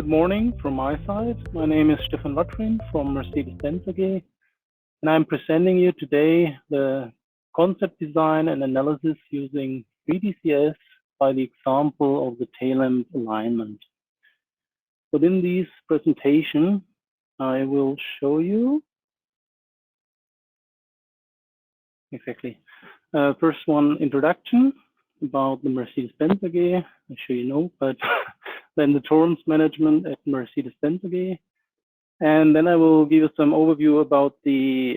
morning from my side. My name is Stephan Watrin from Mercedes-Benz AG, and I'm presenting you today the concept design and analysis using 3DCS by the example of the tail lamp alignment. Within this presentation, I will show you first one, introduction about the Mercedes-Benz AG. I'm sure you know, but then the tolerance management at Mercedes-Benz AG. And then I will give you some overview about the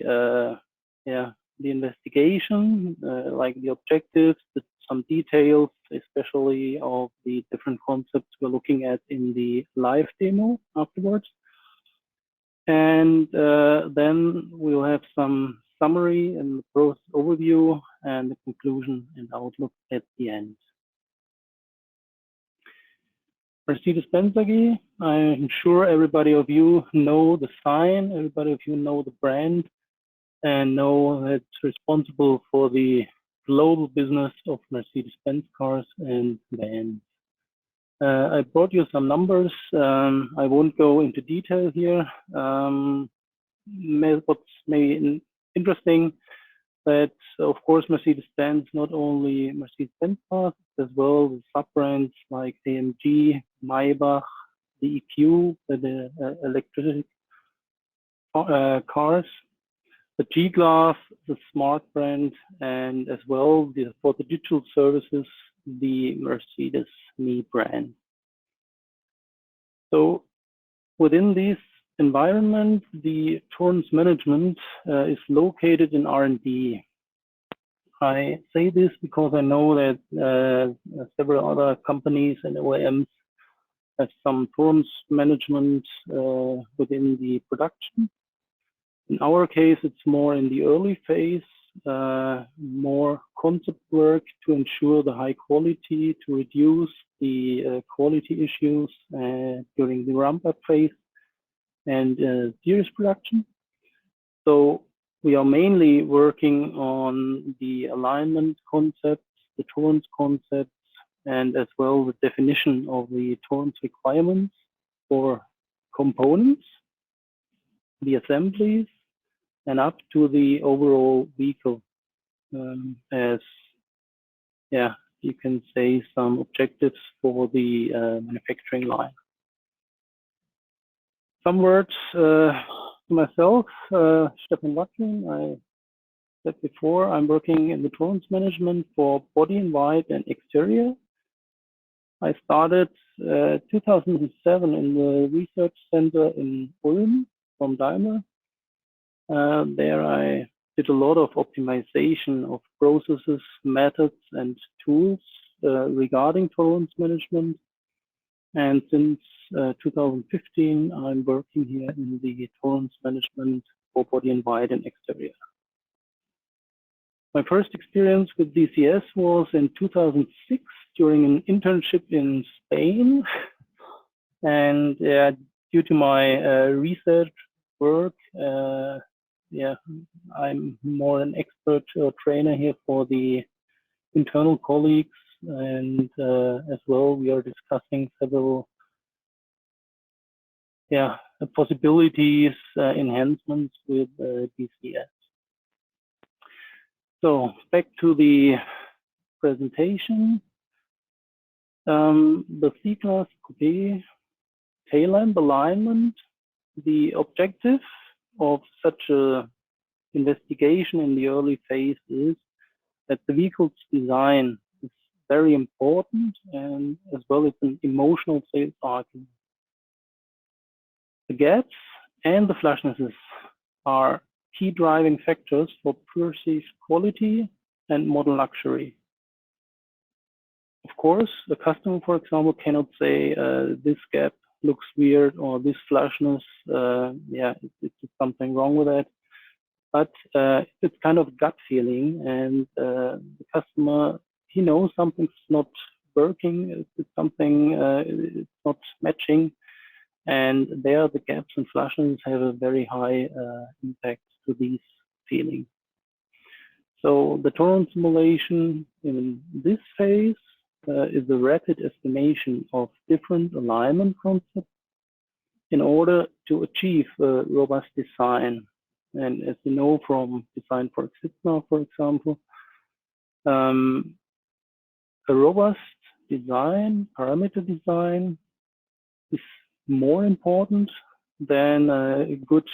investigation, like the objectives, some details, especially of the different concepts we're looking at in the live demo afterwards. And then we'll have some summary and the process overview and the conclusion and outlook at the end. Mercedes-Benz AG, I'm sure everybody of you know the sign, everybody of you know the brand, and know that it's responsible for the global business of Mercedes-Benz cars and vans. I brought you some numbers. I won't go into detail here. What's maybe interesting that, of course, Mercedes-Benz, not only Mercedes-Benz cars, as well as sub-brands like AMG, Maybach, the EQ, the electric cars, the G-Class, the Smart brand, and as well for the digital services, the Mercedes-Me brand. So within this environment, the tolerance management is located in R&D. I say this because I know that several other companies and OEMs have some tolerance management within the production. In our case, it's more in the early phase, more concept work to ensure the high quality, to reduce the quality issues during the ramp-up phase and series production. So we are mainly working on the alignment concepts, the tolerance concepts, and as well the definition of the tolerance requirements for components, the assemblies, and up to the overall vehicle as, you can say some objectives for the manufacturing line. Some words to myself, Stephan Watrin. I said before, I'm working in the tolerance management for body in white and exterior. I started 2007 in the research center in Ulm from Daimler. There I did a lot of optimization of processes, methods, and tools regarding tolerance management. And since 2015, I'm working here in the tolerance management for body in white and exterior. My first experience with DCS was in 2006 during an internship in Spain. And due to my research work, I'm more an expert trainer here for the internal colleagues, and as well we are discussing several possibilities, enhancements with DCS. So back to the presentation. The C-Class Coupe tail lamp alignment, the objective of such a investigation in the early phase is that the vehicle's design is very important, and as well as an emotional sales argument. The gaps and the flashnesses are key driving factors for perceived quality and model luxury. Of course, the customer, for example, cannot say this gap looks weird or this flashness, it's something wrong with it. But it's kind of gut feeling, and the customer, he knows something's not working, it's something it's not matching, and there the gaps and flashes have a very high impact to these feelings. So the tolerance simulation in this phase is a rapid estimation of different alignment concepts in order to achieve a robust design. And as you know from design for Sigma, for example, a robust design, parameter design, is more important than a good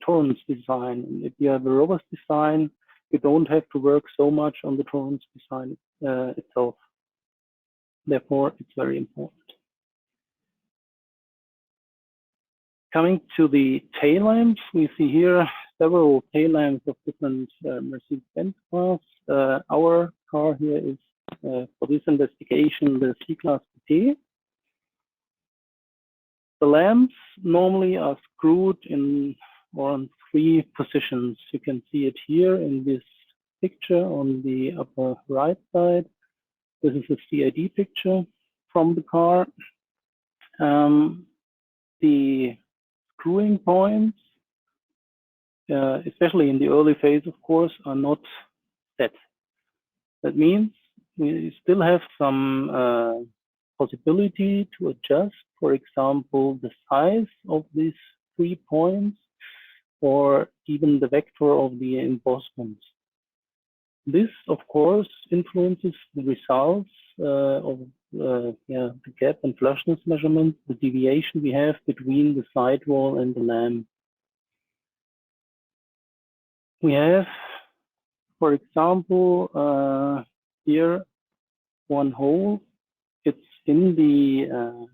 tolerance design. And if you have a robust design, you don't have to work so much on the tolerance design itself. Therefore, it's very important. Coming to the tail lamps, we see here several tail lamps of different Mercedes-Benz cars. Our car here is, for this investigation, the C-Class PT. The lamps normally are screwed in on 3 positions. You can see it here in this picture on the upper right side. This is a CID picture from the car. The screwing points, especially in the early phase, of course, are not set. That means we still have some possibility to adjust, for example, the size of these 3 points or even the vector of the embossment. This, of course, influences the results of the gap and flushness measurement, the deviation we have between the sidewall and the lamp. We have, for example, here one hole. It's in the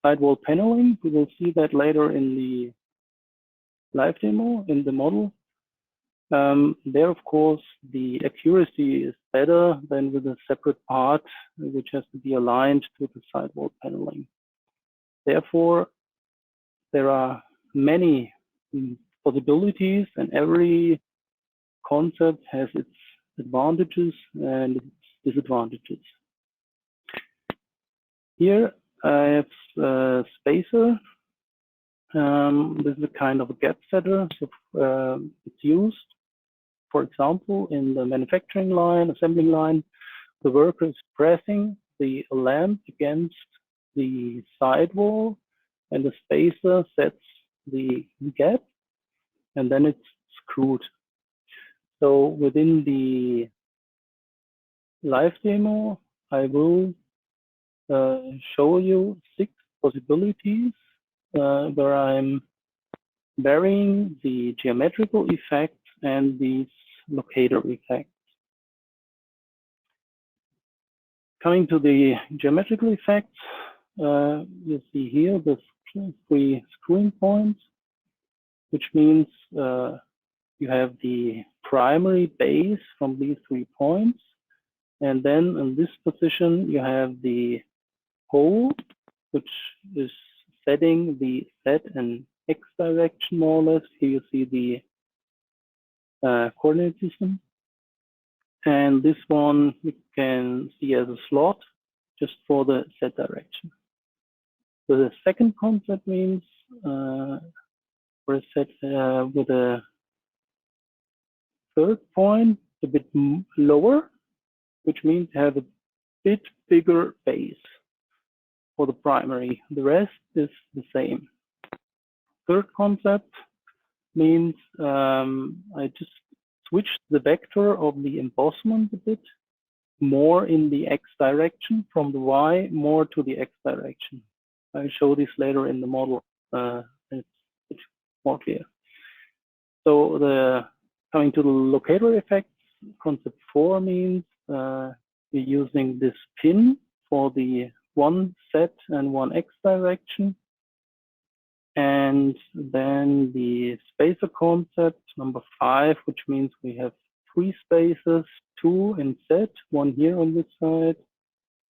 sidewall paneling. We will see that later in the live demo, in the model. There, of course, the accuracy is better than with a separate part, which has to be aligned to the sidewall paneling. Therefore, there are many possibilities, and every concept has its advantages and its disadvantages. Here I have a spacer. This is a kind of a gap setter. So it's used, for example, in the manufacturing line, assembling line. The worker is pressing the lamp against the sidewall, and the spacer sets the gap, and then it's screwed. So within the live demo, I will show you 6 possibilities where I'm varying the geometrical effects and these locator effects. Coming to the geometrical effects, you see here the 3 screwing points, which means you have the primary base from these 3 points, and then in this position you have the hole, which is setting the Z and X direction more or less. Here you see the coordinate system, and this one you can see as a slot just for the Z direction. So the second concept means we're set with a third point a bit lower, which means have a bit bigger base for the primary. The rest is the same. Third concept means I just switched the vector of the embossment a bit more in the X direction, from the Y more to the X direction. I'll show this later in the model. It's more clear. So coming to the locator effects, concept 4 means we're using this pin for the 1 Z and 1 X direction. And then the spacer concept, number 5, which means we have 3 spacers, 2 in Z, 1 here on this side,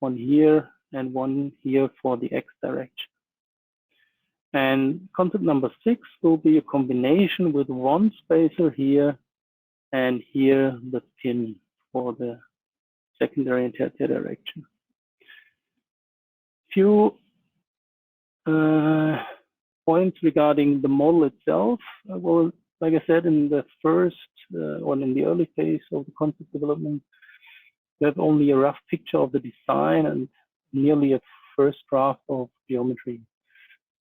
1 here, and 1 here for the X direction. And concept number 6 will be a combination with 1 spacer here and here the pin for the secondary and tertiary direction. Few points regarding the model itself. Well, like I said, in the first or in the early phase of the concept development, we have only a rough picture of the design and nearly a first draft of geometry.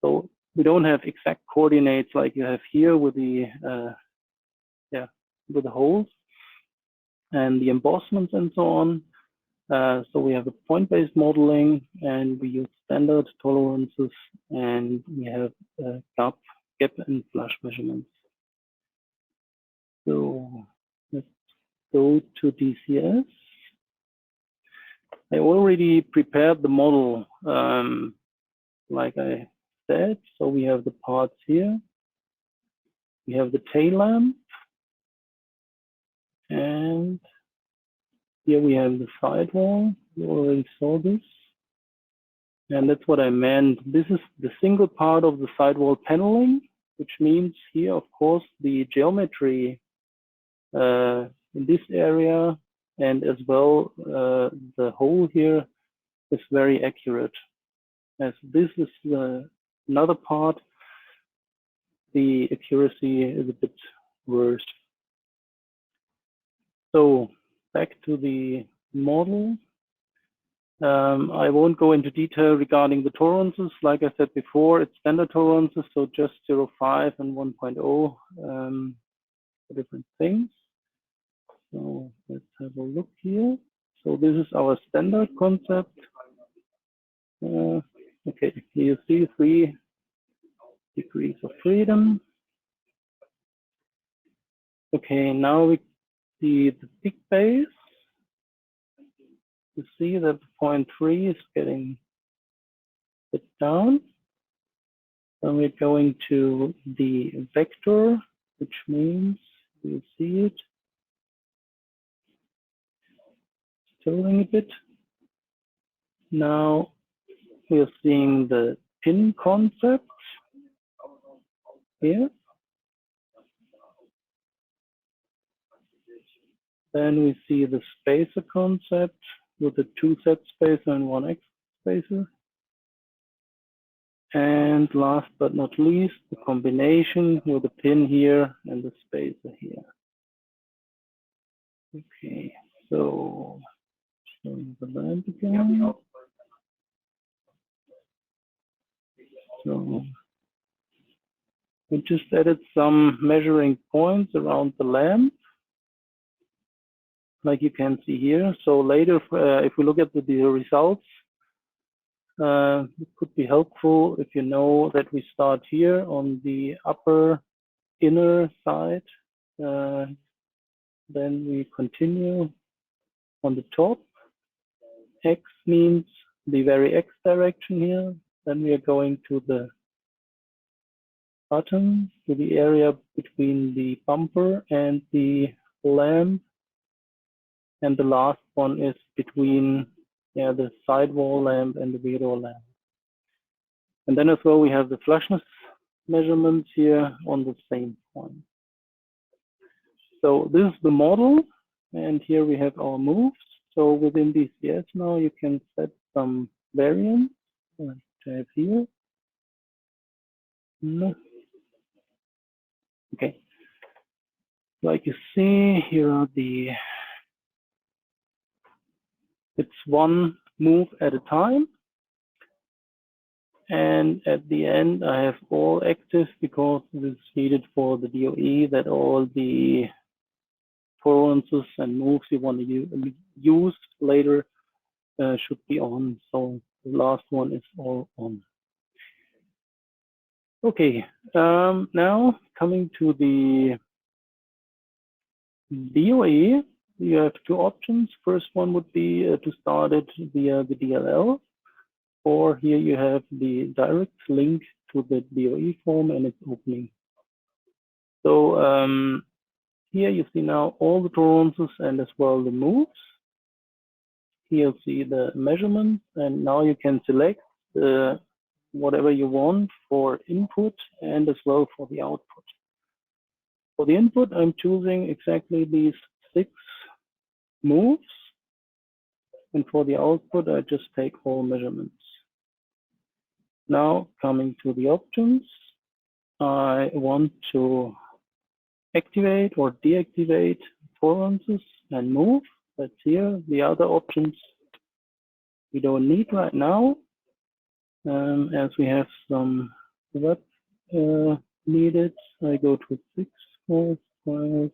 So we don't have exact coordinates like you have here with the with the holes and the embossments and so on. So we have a point-based modeling, and we use standard tolerances, and we have gap and flush measurements. So let's go to DCS. I already prepared the model, like I said. So we have the parts here. We have the tail lamp, and here we have the sidewall. You already saw this. And that's what I meant. This is the single part of the sidewall paneling, which means here, of course, the geometry in this area and as well the hole here is very accurate. As this is another part, the accuracy is a bit worse. So back to the model. I won't go into detail regarding the tolerances. Like I said before, it's standard tolerances, so just 0.5 and 1.0 for different things. So let's have a look here. So this is our standard concept. Okay, here you see 3 degrees of freedom. Okay, now we see the big base. You see that 0.3 is getting a bit down. Then we're going to the vector, which means you see it tilting a bit. Now we're seeing the pin concept here. Then we see the spacer concept with the 2 Z spacer and 1 X spacer. And last but not least, the combination with the pin here and the spacer here. Okay, so showing the lamp again. So we just added some measuring points around the lamp, like you can see here. So later, if we look at the results, it could be helpful if you know that we start here on the upper inner side. Then we continue on the top. X means the very X direction here. Then we are going to the bottom, to the area between the bumper and the lamp. And the last one is between the sidewall lamp and the rear door lamp. And then as well, we have the flushness measurements here on the same point. So this is the model, and here we have our moves. So within DCS now, you can set some variants, like I have here. Okay. Like you see, here are it's one move at a time. And at the end, I have all active because it is needed for the DOE that all the tolerances and moves you want to use later should be on. So the last one is all on. Okay, now coming to the DOE, you have 2 options. First one would be to start it via the DLL, or here you have the direct link to the DOE form and it's opening. So here you see now all the tolerances and as well the moves. Here you see the measurements, and now you can select whatever you want for input and as well for the output. For the input, I'm choosing exactly these 6 moves. And for the output, I just take all measurements. Now, coming to the options, I want to activate or deactivate tolerances and move. That's here. The other options we don't need right now, as we have some web needed. I go to 6 files,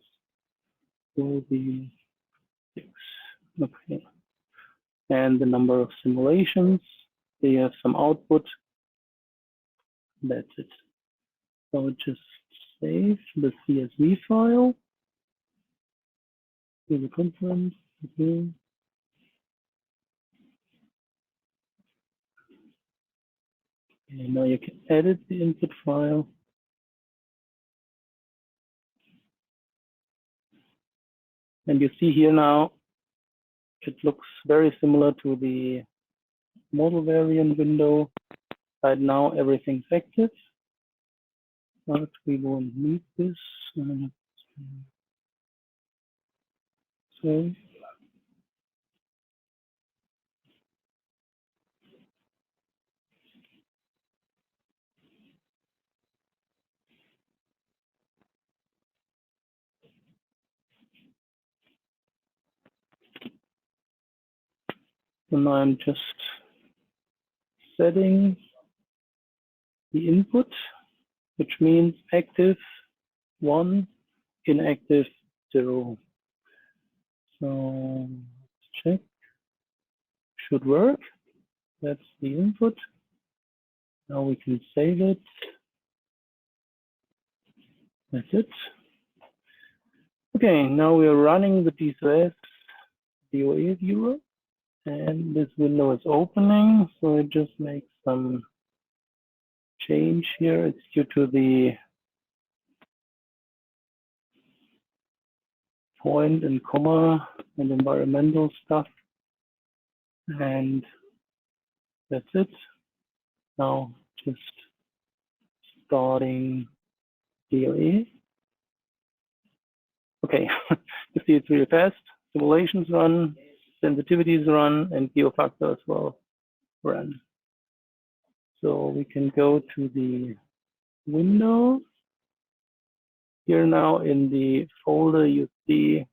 will be 6. Okay. And the number of simulations. They have some output. That's it. So just save the CSV file. To the conference. Okay. And now you can edit the input file. And you see here now, it looks very similar to the model variant window. Right now, everything's active, but we won't need this. So now I'm just setting the input, which means active 1, inactive 0. So let's check. Should work. That's the input. Now we can save it. That's it. Okay, now we are running the D2S DOA viewer, and this window is opening. So it just makes some change here. It's due to the point and comma and environmental stuff. And that's it. Now just starting DOA. Okay, you see it's really fast. Simulations run, sensitivities run, and geofactor as well run. So we can go to the window. Here now in the folder, you see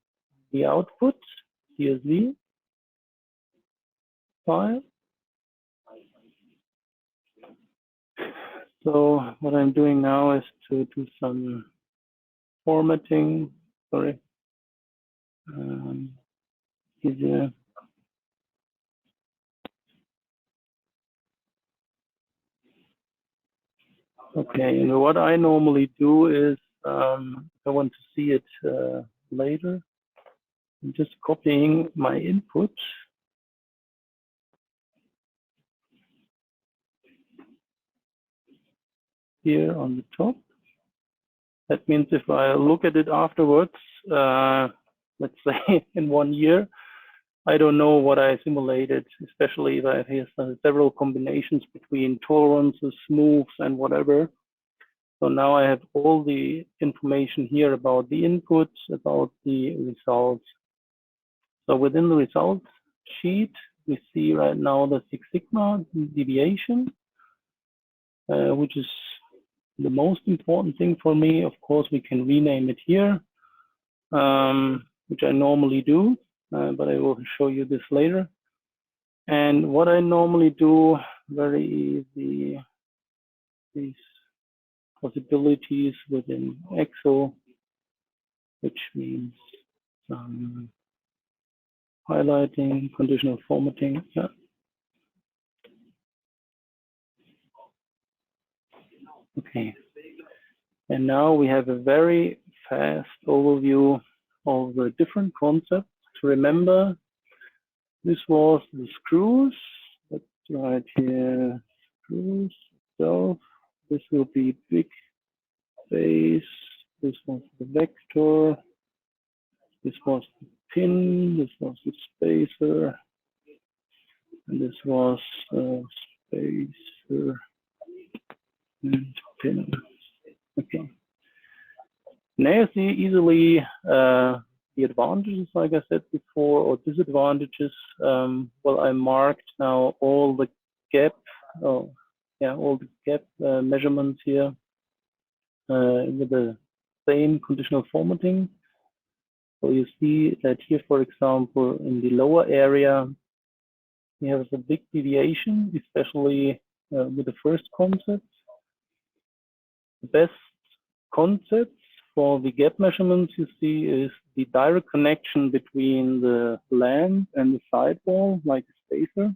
the output, CSV file. So what I'm doing now is to do some formatting. Sorry. Easier. Okay, and what I normally do is, if I want to see it later, I'm just copying my input here on the top. That means if I look at it afterwards, let's say in 1 year, I don't know what I simulated, especially if I have several combinations between tolerances, smooths, and whatever. So now I have all the information here about the inputs, about the results. So within the results sheet, we see right now the Six Sigma deviation, which is the most important thing for me. Of course, we can rename it here, which I normally do, but I will show you this later. And what I normally do, very easy, these possibilities within Excel, which means some highlighting, conditional formatting. Yeah. Okay. And now we have a very fast overview of the different concepts to remember. This was the screws. Let's write here screws itself. This will be big space. This was the vector. This was the pin. This was the spacer. And this was spacer and pin. Okay. Now you see easily the advantages, like I said before, or disadvantages. Well, I marked now all the gap, all the gap measurements here with the same conditional formatting. So you see that here, for example, in the lower area, we have a big deviation, especially with the first concept. The best concepts for the gap measurements you see is the direct connection between the lamp and the sidewall, like a spacer.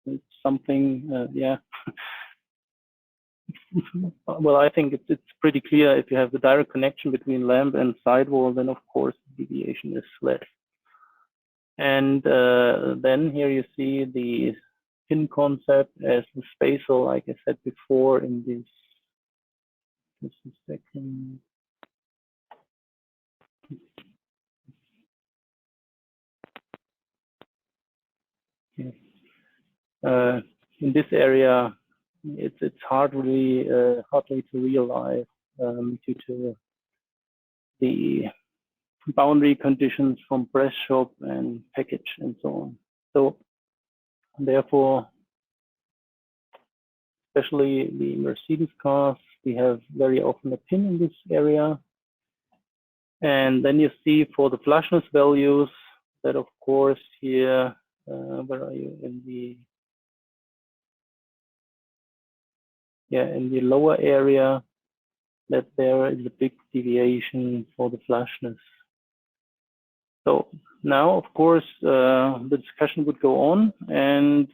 It's something, yeah. Well, I think it's pretty clear if you have the direct connection between lamp and sidewall, then of course the deviation is less. And then here you see the pin concept as the spacer, like I said before in this. Just a second. Yes. In this area, it's hardly to realize due to the boundary conditions from press shop and package and so on. So therefore, especially the Mercedes cars, we have very often a pin in this area. And then you see for the flushness values that, of course, here, where are you, in the lower area, that there is a big deviation for the flushness. So now, of course, the discussion would go on, and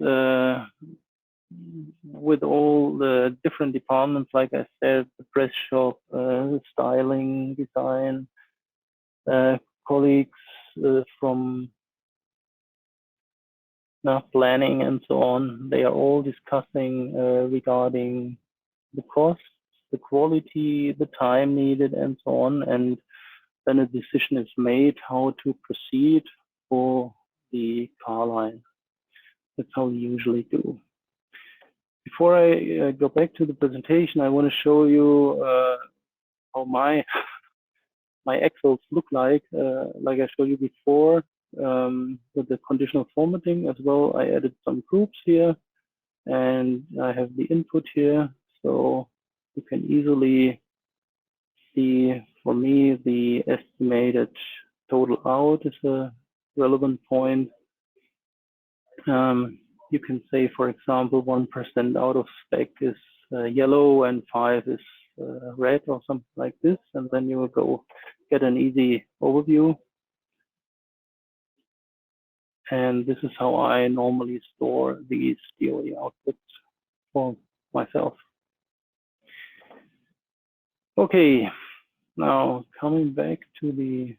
with all the different departments, like I said, the press shop, styling, design, colleagues from planning and so on, they are all discussing regarding the costs, the quality, the time needed, and so on. And then a decision is made how to proceed for the car line. That's how we usually do. Before I go back to the presentation, I want to show you how my Excels look like I showed you before with the conditional formatting as well. I added some groups here, and I have the input here, so you can easily see, for me, the estimated total out is a relevant point. You can say, for example, 1% out of spec is yellow and 5 is red or something like this, and then you will go get an easy overview. And this is how I normally store these DOE outputs for myself. Okay, now coming back to the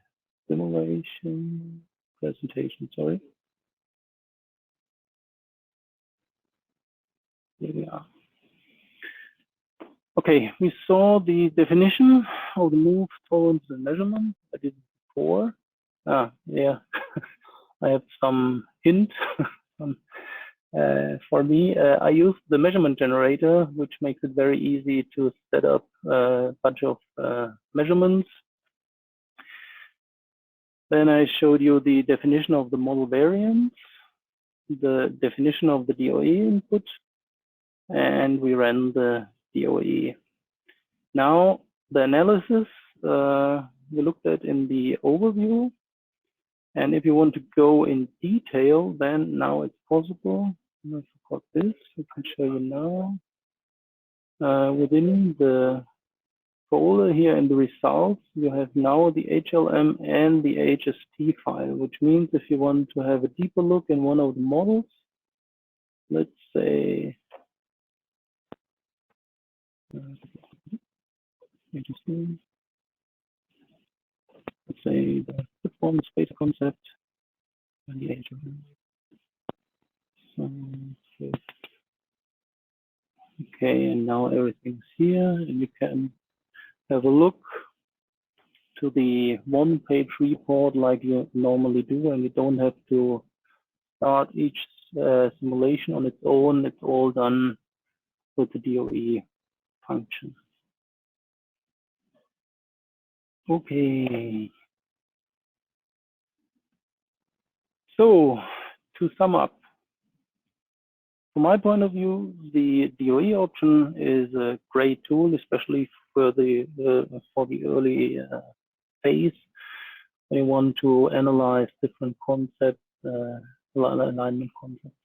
simulation presentation, sorry. Here we are. Okay, we saw the definition of the move towards the measurement. I did it before. Yeah, I have some hint. For me, I use the measurement generator, which makes it very easy to set up a bunch of measurements. Then I showed you the definition of the model variance, the definition of the DOE input, and we ran the DOE. Now, the analysis we looked at in the overview. And if you want to go in detail, then now it's possible. I forgot this. I can show you now. Within the folder here in the results, you have now the HLM and the HST file, which means if you want to have a deeper look in one of the models, let's say, let's say the performance space concept and the HLM. Okay, and now everything's here, and you can have a look to the one-page report like you normally do, and you don't have to start each simulation on its own. It's all done with the DOE function. Okay. So to sum up, from my point of view, the DOE option is a great tool, especially for the early phase. When you want to analyze different concepts, alignment concepts.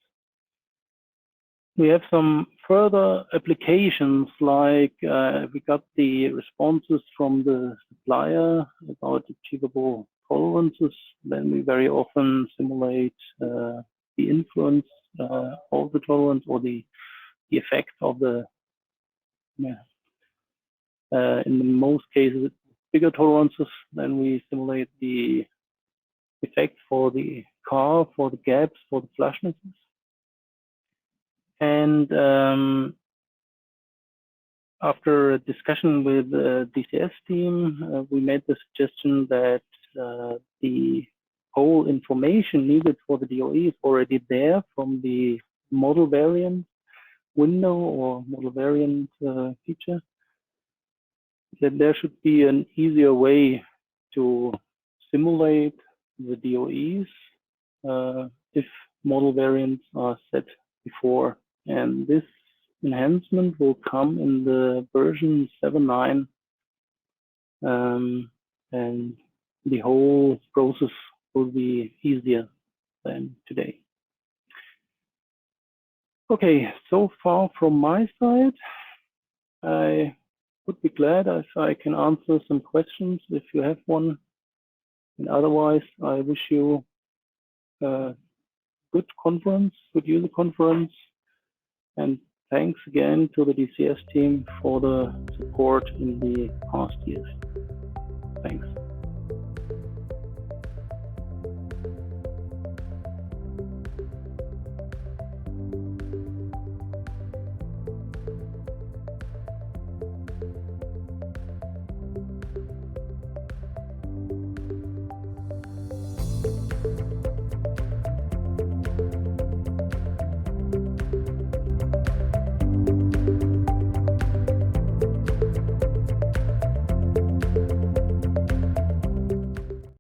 We have some further applications, like we got the responses from the supplier about achievable tolerances. Then we very often simulate the influence of the tolerance or the effect of the, in most cases, bigger tolerances. Then we simulate the effect for the car, for the gaps, for the flashnesses. And after a discussion with the DCS team, we made the suggestion that the whole information needed for the DOE is already there from the model variant window or model variant feature. That there should be an easier way to simulate the DOEs if model variants are set before. And this enhancement will come in the version 7.9, and the whole process will be easier than today. Okay, so far from my side. I would be glad if I can answer some questions if you have one. And otherwise, I wish you a good conference, good user conference. And thanks again to the DCS team for the support in the past years. Thanks.